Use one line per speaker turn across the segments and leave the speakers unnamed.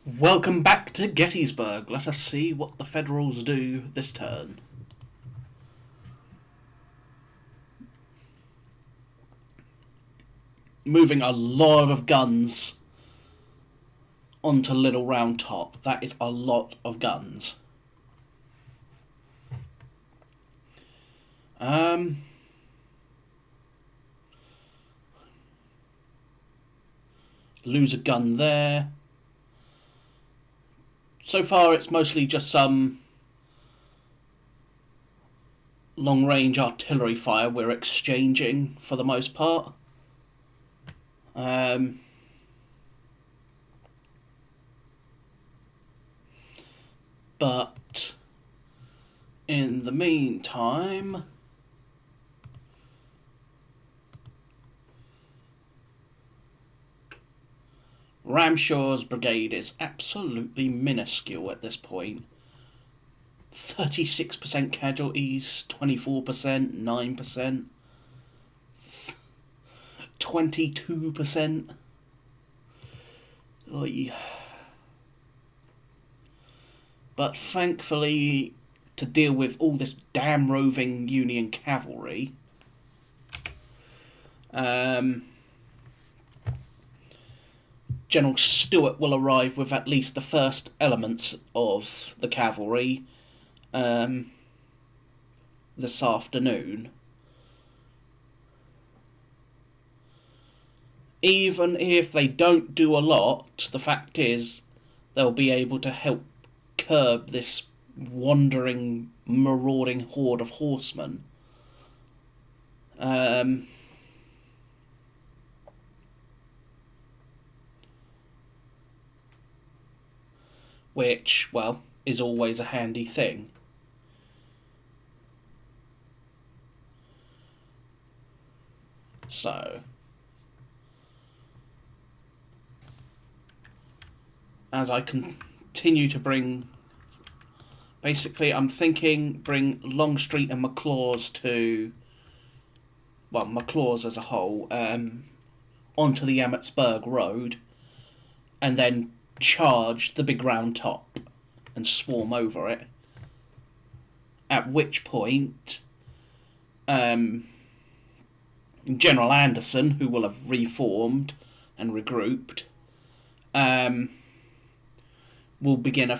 Welcome back to Gettysburg. Let us see what the Federals do this turn. Moving a lot of guns onto Little Round Top. That is a lot of guns. Lose a gun there. So far it's mostly just some long-range artillery fire we're exchanging for the most part. But in the meantime, Ramshaw's brigade is absolutely minuscule at this point. 36% casualties, 24%, 9%, 22%. Oy. But thankfully, to deal with all this damn roving Union cavalry, General Stewart will arrive with at least the first elements of the cavalry this afternoon. Even if they don't do a lot, the fact is they'll be able to help curb this wandering, marauding horde of horsemen. Which, well, is always a handy thing. So, as I continue to bring, basically I'm thinking bring Longstreet and McLaws to, well, McLaws as a whole, onto the Emmetsburg Road, and then charge the big round top and swarm over it. At which point, General Anderson, who will have reformed and regrouped, will begin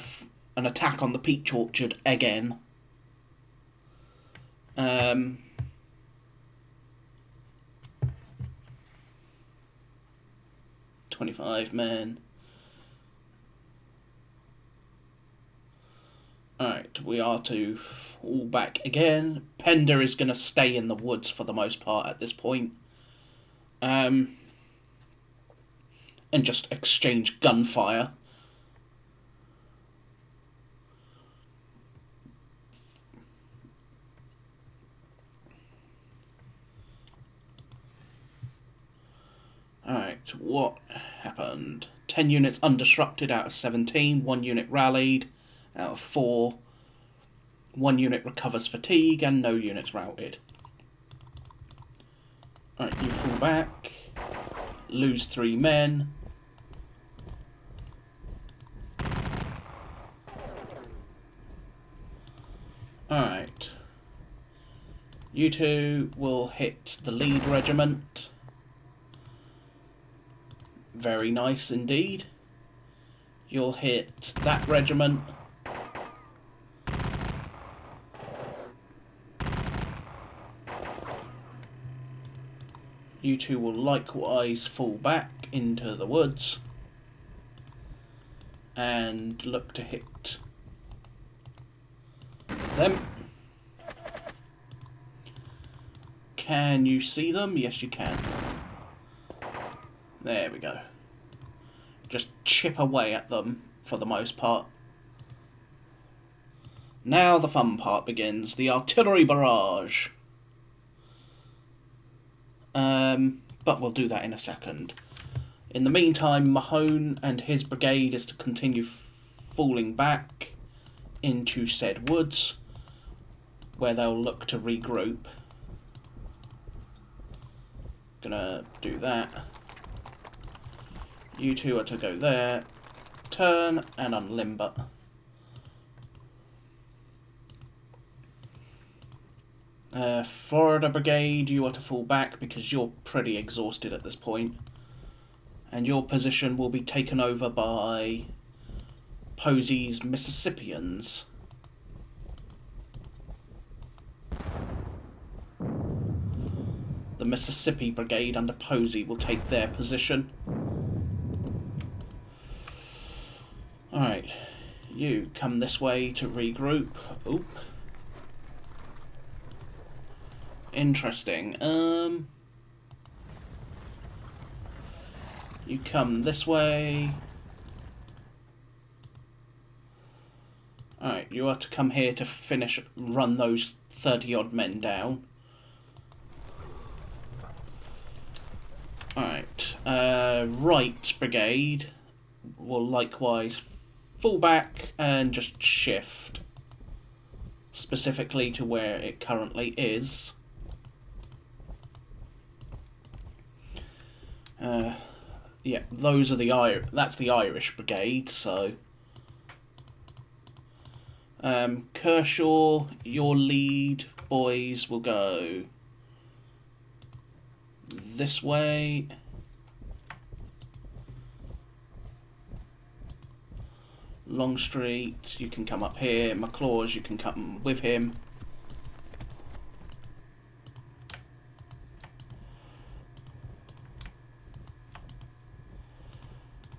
an attack on the Peach Orchard again. 25 men. Alright, we are to fall back again. Pender is going to stay in the woods for the most part at this point. And just exchange gunfire. Alright, what happened? 10 units undisrupted out of 17. 1 unit rallied out of 4. 1 unit recovers fatigue and no units routed. Alright, you fall back. Lose 3 men. Alright. You two will hit the lead regiment. Very nice indeed. You'll hit that regiment. You two will likewise fall back into the woods and look to hit them. Can you see them? Yes, you can. There we go. Just chip away at them for the most part. Now the fun part begins. The artillery barrage. But we'll do that in a second. In the meantime, Mahone and his brigade is to continue falling back into said woods, where they'll look to regroup. Gonna do that. You two are to go there turn and unlimber. Florida Brigade, you are to fall back because you're pretty exhausted at this point. And your position will be taken over by Posey's Mississippians. The Mississippi Brigade under Posey will take their position. Alright, you come this way to regroup. Oop. Interesting. You come this way. Alright, you are to come here to run those 30-odd men down. Alright, right brigade will likewise fall back and just shift specifically to where it currently is. Yeah, those are that's the Irish brigade, so Kershaw, your lead boys will go this way. Longstreet, you can come up here. McLaws, you can come with him.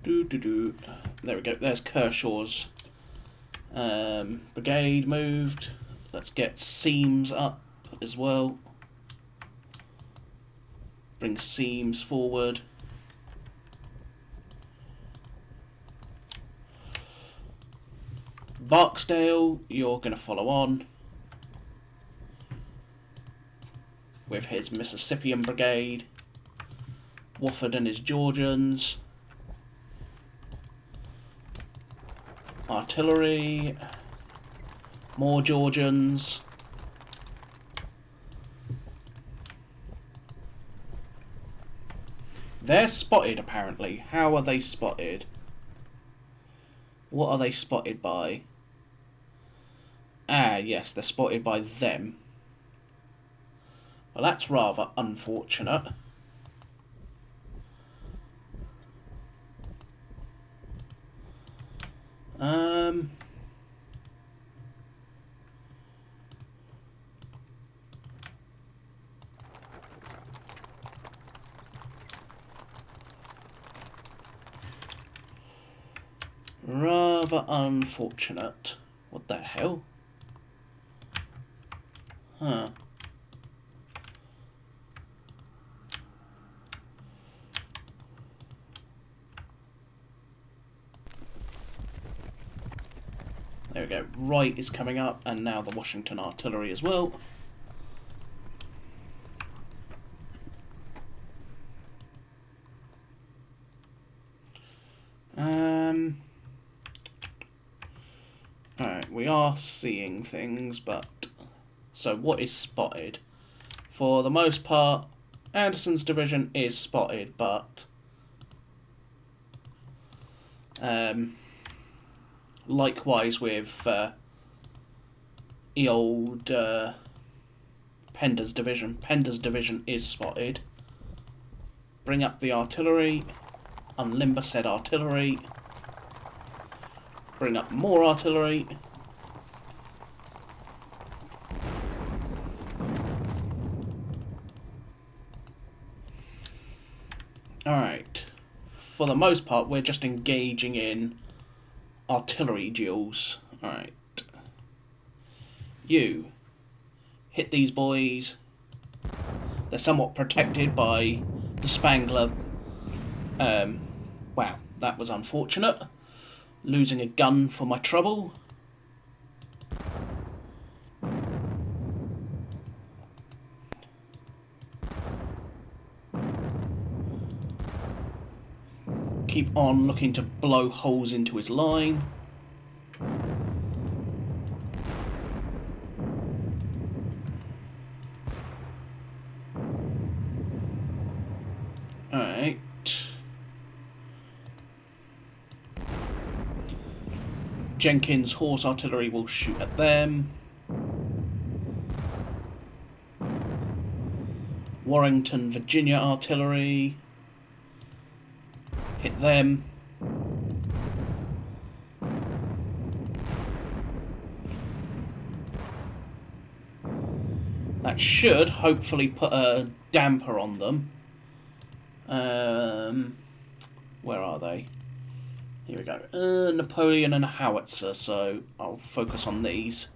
There we go. There's Kershaw's brigade moved. Let's get Seams up as well. Bring Seams forward. Barksdale, you're going to follow on with his Mississippian brigade. Wofford and his Georgians. Artillery. More Georgians. They're spotted, apparently. How are they spotted? What are they spotted by? Ah, yes, they're spotted by them. Well, that's rather unfortunate. Rather unfortunate. What the hell? Huh. There we go. Right is coming up, and now the Washington artillery as well. Alright, we are seeing things, but... So, what is spotted? For the most part, Anderson's division is spotted, but... likewise with old Pender's division. Pender's division is spotted. Bring up the artillery. Unlimber said artillery. Bring up more artillery. Alright. For the most part, we're just engaging in artillery duels. Alright. You hit these boys. They're somewhat protected by the Spangler. Wow, that was unfortunate. Losing a gun for my trouble. Keep on looking to blow holes into his line. Alright. Jenkins Horse Artillery will shoot at them. Warrington Virginia Artillery, hit them. That should hopefully put a damper on them. Where are they? Here we go. Napoleon and a howitzer, so I'll focus on these.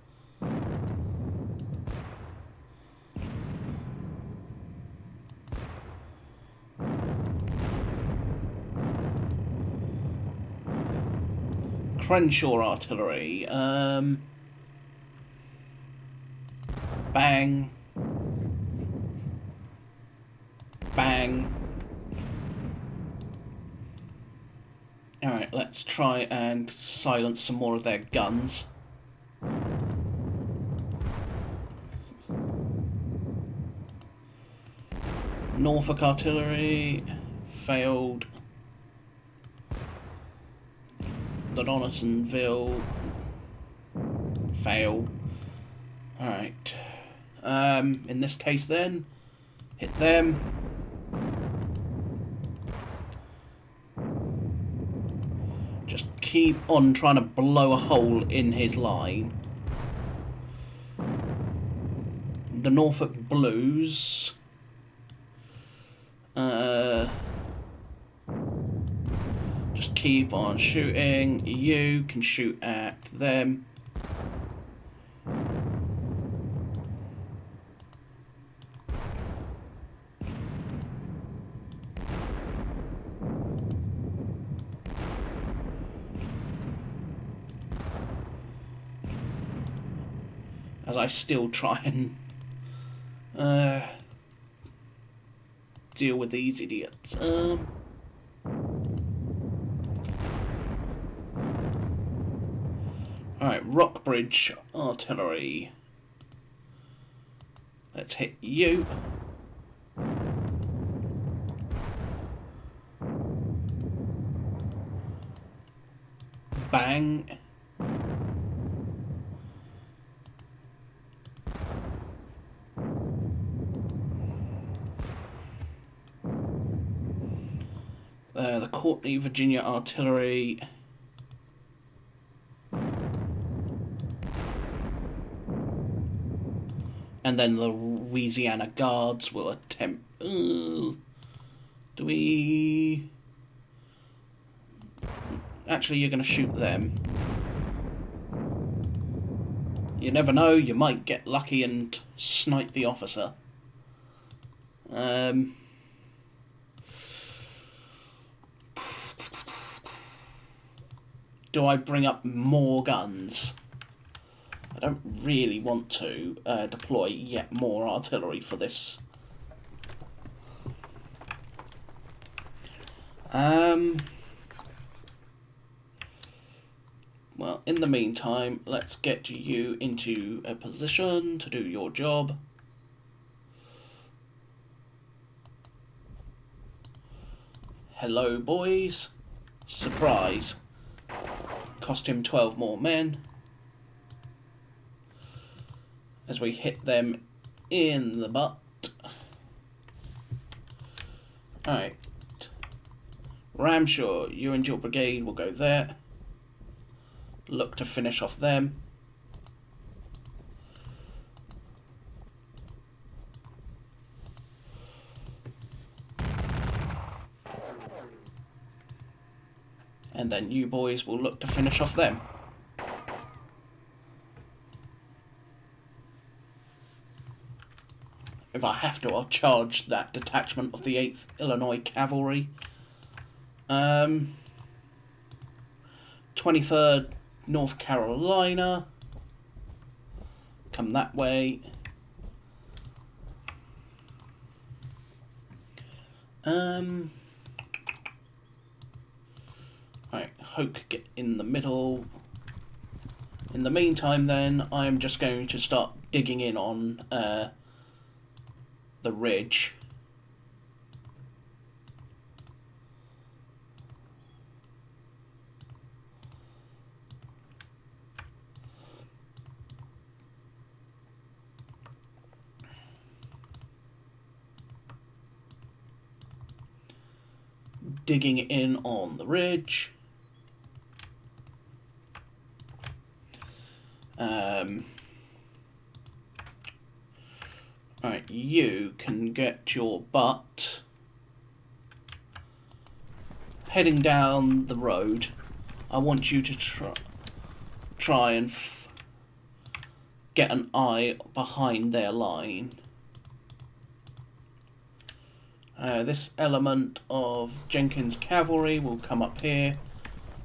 Crenshaw Artillery. Bang. Bang. Alright, let's try and silence some more of their guns. Norfolk Artillery. Failed. The Donaldsonville. Fail. Alright. In this case then, hit them. Just keep on trying to blow a hole in his line. The Norfolk Blues. Just keep on shooting. You can shoot at them. As I still try and deal with these idiots. Alright, Rockbridge Artillery. Let's hit you. Bang. The Courtney Virginia Artillery. And then the Louisiana Guards will attempt... do we... Actually, you're going to shoot them. You never know, you might get lucky and snipe the officer. Do I bring up more guns? I don't really want to deploy yet more artillery for this. Well, in the meantime, let's get you into a position to do your job. Hello, boys. Surprise. Cost him 12 more men. As we hit them in the butt. Alright. Ramshaw, you and your brigade will go there. Look to finish off them. And then you boys will look to finish off them. If I have to, I'll charge that detachment of the 8th Illinois Cavalry. 23rd North Carolina. Come that way. Right, Hoke, get in the middle. In the meantime then, I'm just going to start digging in on the ridge. digging in on the ridge. Alright, you can get your butt heading down the road. I want you to try and get an eye behind their line. This element of Jenkins' cavalry will come up here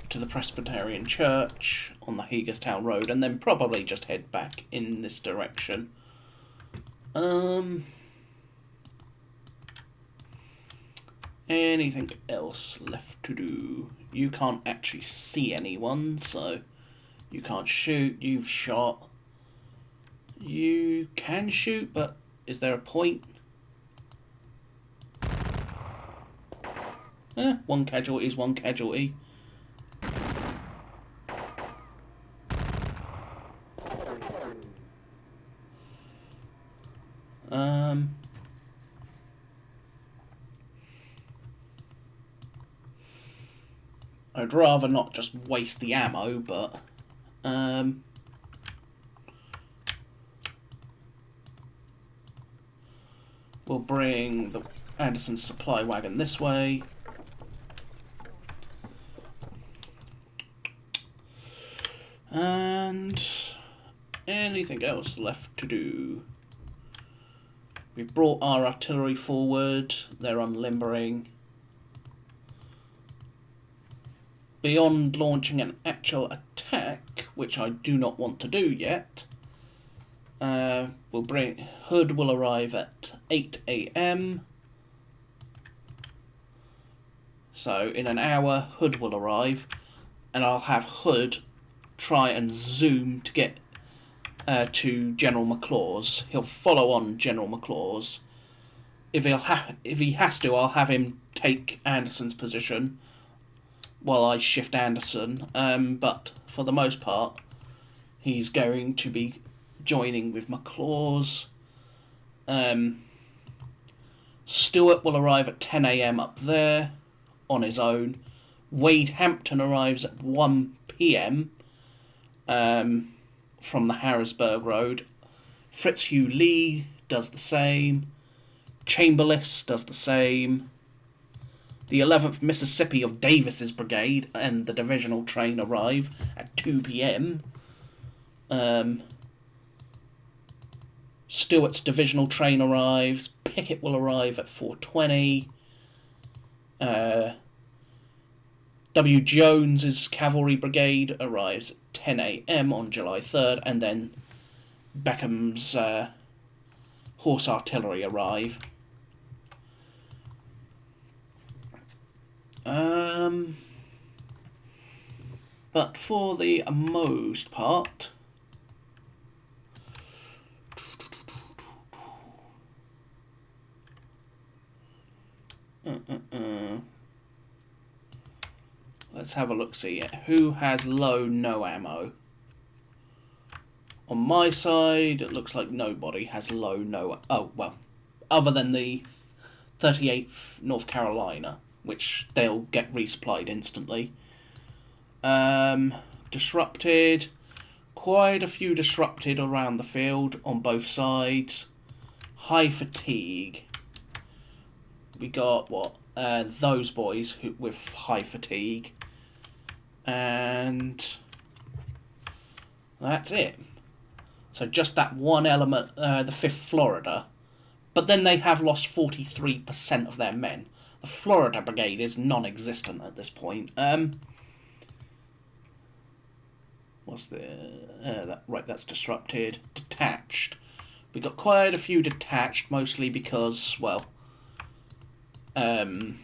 to the Presbyterian Church on the Hagerstown Road, and then probably just head back in this direction. Anything else left to do? You can't actually see anyone, so you can't shoot. You've shot. You can shoot, but is there a point? One casualty is one casualty. I'd rather not just waste the ammo, but we'll bring the Anderson supply wagon this way. And anything else left to do? We've brought our artillery forward. They're unlimbering. Beyond launching an actual attack, which I do not want to do yet, Hood will arrive at 8 AM. So in an hour, Hood will arrive, and I'll have Hood try and zoom to get to General McLaws. He'll follow on General McLaws. If he has to, I'll have him take Anderson's position while I shift Anderson. But for the most part, he's going to be joining with McLaws. Stewart will arrive at 10 AM up there on his own. Wade Hampton arrives at 1 PM from the Harrisburg Road. Fitzhugh Lee does the same. Chamberlain does the same. The 11th Mississippi of Davis's brigade and the divisional train arrive at 2 PM. Stewart's divisional train arrives. Pickett will arrive at 4:20. W. Jones's cavalry brigade arrives at 10 AM on July 3rd, and then Beckham's horse artillery arrive. But for the most part, let's have a look-see. Who has low no ammo? On my side, it looks like nobody has low no... Oh, well, other than the 38th North Carolina, which they'll get resupplied instantly. Disrupted. Quite a few disrupted around the field on both sides. High fatigue. We got, what? Those boys with high fatigue. And that's it. So just that one element, the 5th Florida. But then they have lost 43% of their men. The Florida Brigade is non-existent at this point. What's the... right, that's disrupted. Detached. We got quite a few detached, mostly because, well... in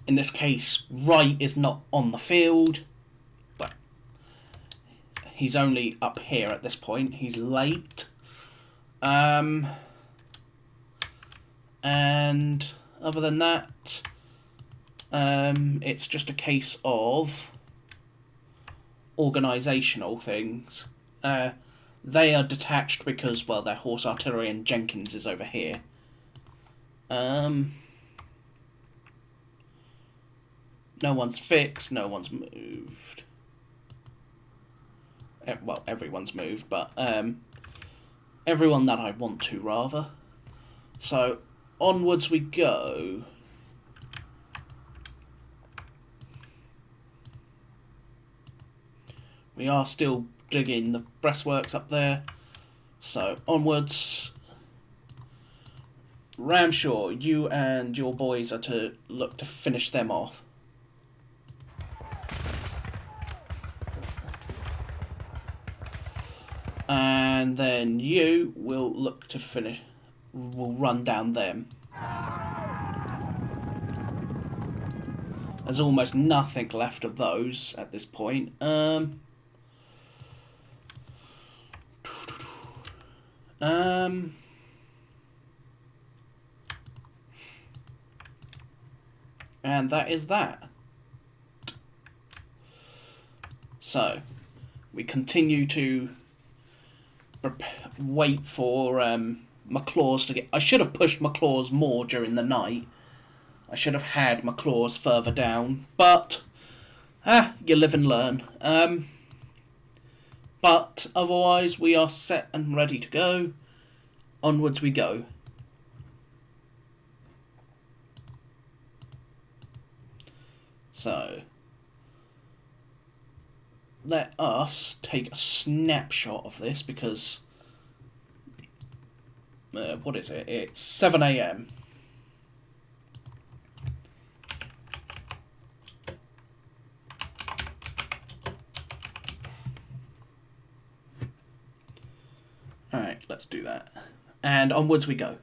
this case, Wright is not on the field. But he's only up here at this point. He's late. And other than that, it's just a case of organisational things. They are detached because, well, their horse artillery and Jenkins is over here. No one's fixed, no one's moved. Well, everyone's moved, but everyone that I want to, rather. So, onwards we go. We are still digging the breastworks up there. So, onwards. Ramshaw, you and your boys are to look to finish them off. And then you will look to finish, will run down them. There's almost nothing left of those at this point. And that is that. So, we continue to wait for McClaws to get... I should have pushed McClaws more during the night. I should have had McClaws further down. But, you live and learn. But, otherwise, we are set and ready to go. Onwards we go. So, let us take a snapshot of this because, what is it? It's 7 AM. Alright, let's do that. And onwards we go.